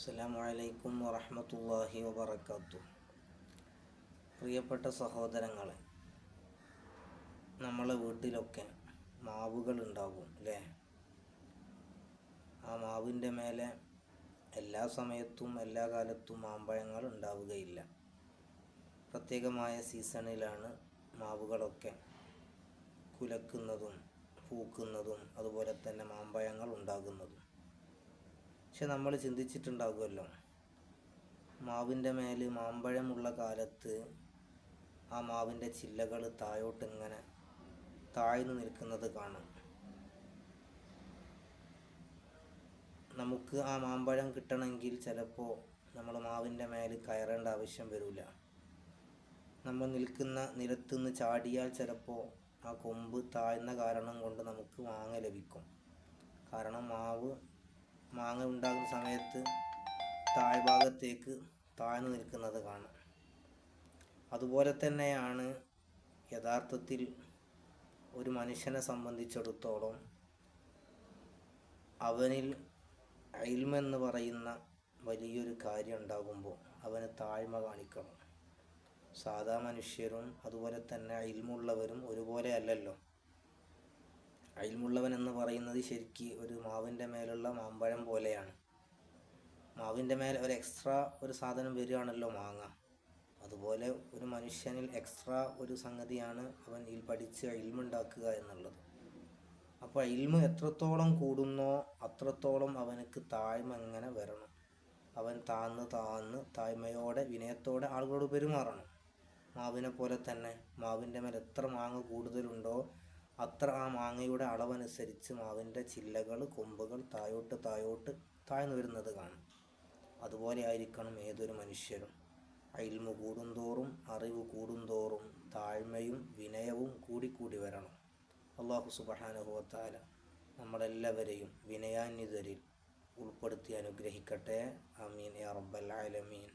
അസ്സലാമു അലൈക്കും വറഹ്മത്തുള്ളാഹി വബറകാതുഹു. പ്രിയപ്പെട്ട സഹോദരങ്ങളെ, നമ്മളെ വീട്ടിലൊക്കെ മാവുകൾ ഉണ്ടാകും അല്ലേ? ആ മാവിൻ്റെ മേലെ എല്ലാ സമയത്തും എല്ലാ കാലത്തും മാമ്പഴങ്ങൾ ഉണ്ടാവുകയില്ല. പ്രത്യേകമായ സീസണിലാണ് മാവുകളൊക്കെ കുലക്കുന്നതും പൂക്കുന്നതും അതുപോലെ തന്നെ മാമ്പഴങ്ങൾ ഉണ്ടാകുന്നതും. പക്ഷെ നമ്മൾ ചിന്തിച്ചിട്ടുണ്ടാകുമല്ലോ, മാവിൻ്റെ മേൽ മാമ്പഴമുള്ള കാലത്ത് ആ മാവിൻ്റെ ചില്ലകൾ താഴോട്ടിങ്ങനെ താഴ്ന്നു നിൽക്കുന്നത് കാണാം. നമുക്ക് ആ മാമ്പഴം കിട്ടണമെങ്കിൽ ചിലപ്പോൾ നമ്മൾ മാവിൻ്റെ മേൽ കയറേണ്ട ആവശ്യം വരില്ല. നമ്മൾ നിൽക്കുന്ന നിലത്തുനിന്ന് ചാടിയാൽ ചിലപ്പോൾ ആ കൊമ്പ് താഴ്ന്ന കാരണം കൊണ്ട് നമുക്ക് മാങ്ങ ലഭിക്കും. കാരണം മാങ്ങ ഉണ്ടാകുന്ന സമയത്ത് താഴ്ഭാഗത്തേക്ക് താഴ്ന്നു നിൽക്കുന്നത് കാണാം. അതുപോലെ തന്നെയാണ് യഥാർത്ഥത്തിൽ ഒരു മനുഷ്യനെ സംബന്ധിച്ചിടത്തോളം അവനിൽ ഇൽമെന്ന് പറയുന്ന വലിയൊരു കാര്യം ഉണ്ടാകുമ്പോൾ അവന് താഴ്മ കാണിക്കണം. സാധാ മനുഷ്യരും അതുപോലെ തന്നെ ഇൽമുള്ളവരും ഒരുപോലെ അല്ലല്ലോ. ഇൽമുള്ളവൻ എന്ന് പറയുന്നത് ശരിക്ക് ഒരു മാവിൻ്റെ മേലുള്ള മാമ്പഴം പോലെയാണ്. മാവിൻ്റെ മേലെ ഒരു എക്സ്ട്രാ ഒരു സാധനം വരികയാണല്ലോ മാങ്ങ. അതുപോലെ ഒരു മനുഷ്യനിൽ എക്സ്ട്രാ ഒരു സംഗതിയാണ് അവൻ പഠിച്ച് ഇൽമുണ്ടാക്കുക എന്നുള്ളത്. അപ്പോൾ ഇൽമ് എത്രത്തോളം കൂടുന്നോ അത്രത്തോളം അവനക്ക് താഴ്മ എങ്ങനെ വരണം. അവൻ താഴ്ന്ന് താഴ്മയോടെ വിനയത്തോടെ ആളുകളോട് പെരുമാറണം. മാവിനെ പോലെ തന്നെ മാവിൻ്റെ മേലെ എത്ര മാങ്ങ കൂടുതലുണ്ടോ അത്ര ആ മാങ്ങയുടെ അളവനുസരിച്ച് മാവിൻ്റെ ചില്ലകൾ കൊമ്പുകൾ താഴോട്ട് താഴ്ന്നു വരുന്നത് കാണും. അതുപോലെ ആയിരിക്കണം ഏതൊരു മനുഷ്യരും. ഇൽമു കൂടുന്തോറും അറിവ് കൂടുന്തോറും താഴ്മയും വിനയവും കൂടിക്കൂടി വരണം. അല്ലാഹു സുബ്ഹാനഹു വ തആല നമ്മളെല്ലാവരെയും വിനയാന്വിതരിൽ ഉൾപ്പെടുത്തി അനുഗ്രഹിക്കട്ടെ. ആമീൻ യാ റബ്ബൽ ആലമീൻ.